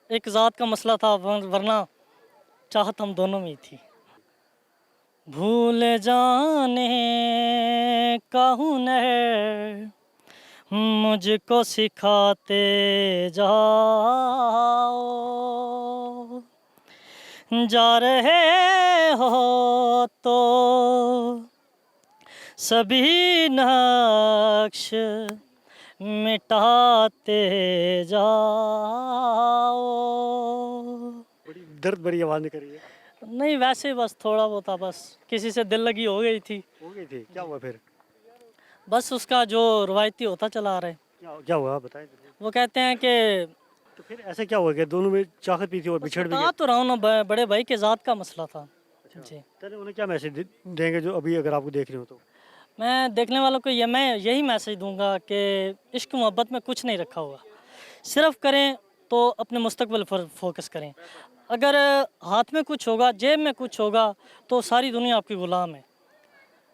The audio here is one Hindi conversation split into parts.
एक ज़ात का मसला था वरना चाहत हम दोनों में ही थी। भूल जाने का हुनर मुझको सिखाते जाओ, जा रहे हो तो सभी नक्श मिटाते जाओ। बड़ी दर्द भरी आवाज़ निकल रही है। नहीं वैसे बस थोड़ा बहुत था, बस किसी से दिल लगी हो गई थी। हो गई थी, क्या हुआ फिर? बस उसका जो रवायती होता चला आ रहा है। क्या हुआ बताएं जरूर। वो कहते हैं कि तो फिर ऐसा क्या हुआ कि दोनों में चाहत भी थी और बस बिछड़ भी बता गए? तो रहा हूँ ना, बड़े भाई के ज़ात का मसला था। अच्छा, जी, चलिए उन्हें क्या मैसेज देंगे जो अभी अगर आपको देख रहे हो तो? मैं देखने वालों को मैं यही मैसेज दूंगा कि इश्क मोहब्बत में कुछ नहीं रखा हुआ, सिर्फ करें तो अपने मुस्तकबिल पर फोकस करें। अगर हाथ में कुछ होगा, जेब में कुछ होगा, तो सारी दुनिया आपकी ग़ुलाम है।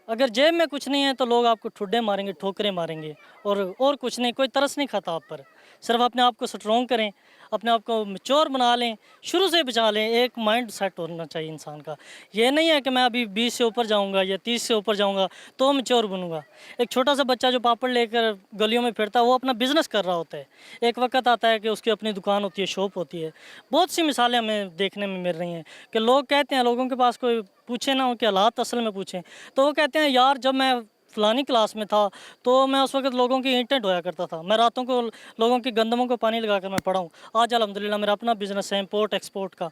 अगर जेब में कुछ नहीं है तो लोग आपको ठुड्डे मारेंगे, ठोकरें मारेंगे, और कुछ नहीं, कोई तरस नहीं खाता आप पर। सिर्फ अपने आप को स्ट्रॉन्ग करें, अपने आप को मैच्योर बना लें, शुरू से बचा लें। एक माइंड सेट होना चाहिए इंसान का। ये नहीं है कि मैं अभी 20 से ऊपर जाऊंगा या 30 से ऊपर जाऊंगा तो मैच्योर बनूंगा। एक छोटा सा बच्चा जो पापड़ लेकर गलियों में फिरता है वो अपना बिजनेस कर रहा होता है। एक वक्त आता है कि उसकी अपनी दुकान होती है, शॉप होती है। बहुत सी मिसालें हमें देखने में मिल रही हैं कि लोग कहते हैं, लोगों के पास कोई पूछे ना उनके हालात असल में पूछें तो वो कहते हैं यार जब मैं फलानी क्लास में था तो मैं उस वक्त लोगों की ईंटें ढोया करता था, मैं रातों को लोगों की गंदमों को पानी लगा कर मैं पढ़ा हूँ। आज अल्हम्दुलिल्लाह मेरा अपना बिजनेस है इम्पोर्ट एक्सपोर्ट का।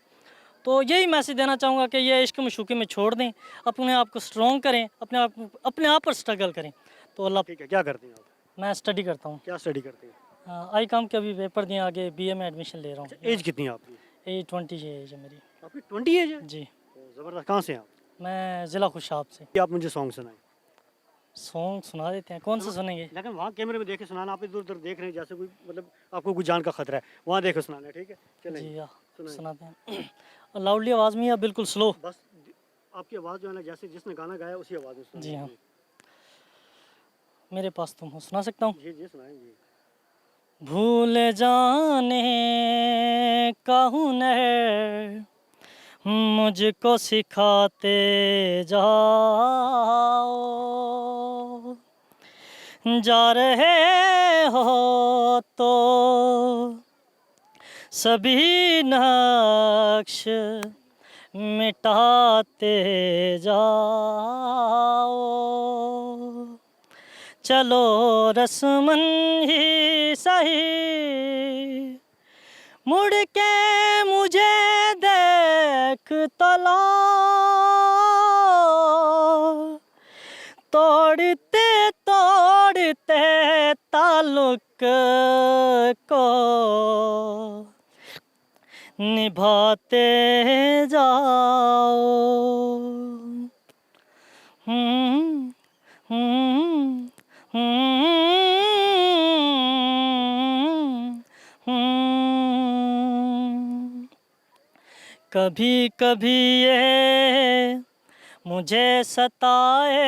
तो यही मैसेज देना चाहूँगा कि ये इश्क मशूक़ी में छोड़ दें, अपने आप को स्ट्रॉन्ग करें, अपने आप पर स्ट्रगल करें। तो अल्लाह। ठीक है, क्या करती हैं आप? मैं स्टडी करता हूँ। क्या स्टडी करती हैं? आई कॉम के अभी पेपर दिए, आगे BA में एडमिशन ले रहा अच्छा, हूँ। एज कितनी है आपकी? 20 एज है मेरी। आपकी 20 एज है? जी, ज़बरदस्त। कहाँ से हैं आप? मैं ज़िला खुशाब से। ये आप मुझे सॉन्ग सुनाएं। सॉन्ग सुना देते हैं, कौन सा सुनेंगे? लेकिन वहाँ कैमरे में देखे सुनाना, आप इधर उधर देख रहे हैं जैसे कोई मतलब आपको कोई जान का खतरा है, वहाँ देखो सुनाना है, ठीक है? चलें जी हाँ, सुनाएं। सुनाते हैं। लाउडली आवाज़ में या बिल्कुल स्लो? बस आपकी आवाज़ जो है ना, जैसे जिसने गाना गाया उसी आवाज़ में जी हाँ, सुनाइए। मेरे पास तुम हो सुना सकता हूँ। जी जी सुनाएं जी। भूल जाने का हुनर मुझको सिखाते जाओ, जा रहे हो तो सभी नक्श मिटाते जाओ। चलो रस्मन ही सही मुड़ के मुझे देख तो लो, तोड़ते तोड़ते ताल्लुक को निभाते जाओ। हम्म, हम्म, हम्म, हम्म। कभी कभी ये मुझे सताए,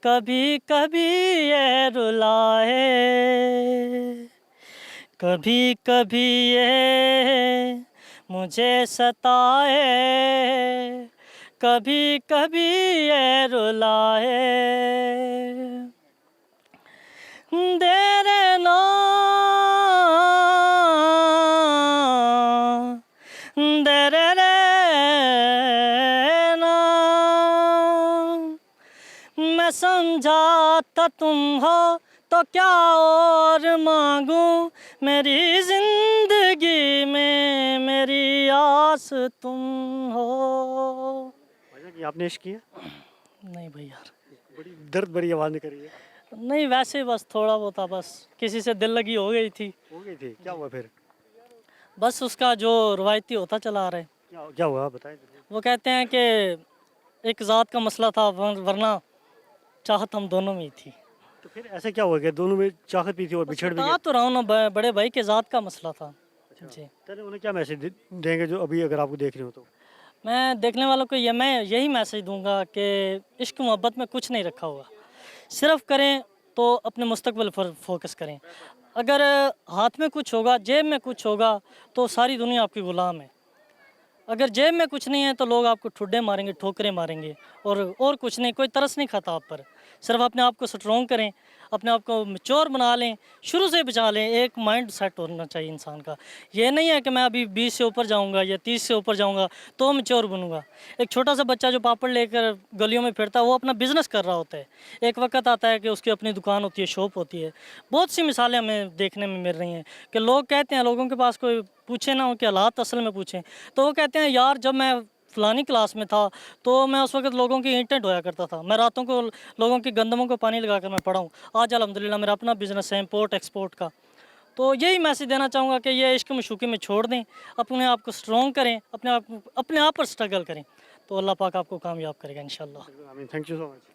कभी कभी ये रुलाए, कभी कभी ये मुझे सताए, कभी कभी ये रुलाए। देरे ना देरे रे ना, मैं समझा था तुम हो तो क्या और मांगू, मेरी जिंदगी में मेरी आस तुम हो। भाईजान ये आपने इश्क किया? नहीं भाई यार, बड़ी दर्द भरी आवाज़ निकल रही है। नहीं वैसे बस थोड़ा बहुत था, बस किसी से दिल लगी हो गई थी। हो गई थी, क्या हुआ फिर? बस उसका जो रवायती होता चला आ रहा है। क्या हुआ बताएं जरूर। वो कहते हैं कि एक ज़ात का मसला था वरना चाहत हम दोनों में ही थी। तो फिर ऐसा क्या हुआ कि दोनों में चाहत भी थी और बस बिछड़ भी बता गए? तो रहा हूँ ना, बड़े भाई के ज़ात का मसला था। अच्छा, जी, चलिए उन्हें क्या मैसेज देंगे जो अभी अगर आपको देख रहे हो तो? मैं देखने वालों को मैं यही मैसेज दूंगा कि इश्क मोहब्बत में कुछ नहीं रखा हुआ, सिर्फ करें तो अपने मुस्तकबिल पर फोकस करें। अगर हाथ में कुछ होगा, जेब में कुछ होगा, तो सारी दुनिया आपकी ग़ुलाम है। अगर जेब में कुछ नहीं है तो लोग आपको ठुड्डे मारेंगे, ठोकरें मारेंगे, और कुछ नहीं, कोई तरस नहीं खाता आप पर। सिर्फ अपने आप को स्ट्रॉन्ग करें, अपने आप को मैच्योर बना लें, शुरू से बचा लें। एक माइंड सेट होना चाहिए इंसान का। ये नहीं है कि मैं अभी 20 से ऊपर जाऊंगा या 30 से ऊपर जाऊंगा तो मैच्योर बनूंगा। एक छोटा सा बच्चा जो पापड़ लेकर गलियों में फिरता है वो अपना बिजनेस कर रहा होता है। एक वक्त आता है कि उसकी अपनी दुकान होती है, शॉप होती है। बहुत सी मिसालें हमें देखने में मिल रही हैं कि लोग कहते हैं, लोगों के पास कोई पूछे ना उनके हालात असल में पूछें तो वो कहते हैं, यार जब मैं फलानी क्लास में था तो मैं उस वक्त लोगों की ईंटें ढोया करता था, मैं रातों को लोगों की गंदमों को पानी लगाकर मैं पढ़ा हूँ। आज अल्हम्दुलिल्लाह मेरा अपना बिज़नेस है इम्पोर्ट एक्सपोर्ट का। तो यही मैसेज देना चाहूँगा कि ये इश्क मशूक़ी में छोड़ दें, अपने आप को स्ट्रॉन्ग करें, अपने आप पर स्ट्रगल करें, तो अल्लाह पाक आपको कामयाब करेगा इंशाल्लाह। I mean thank you so much.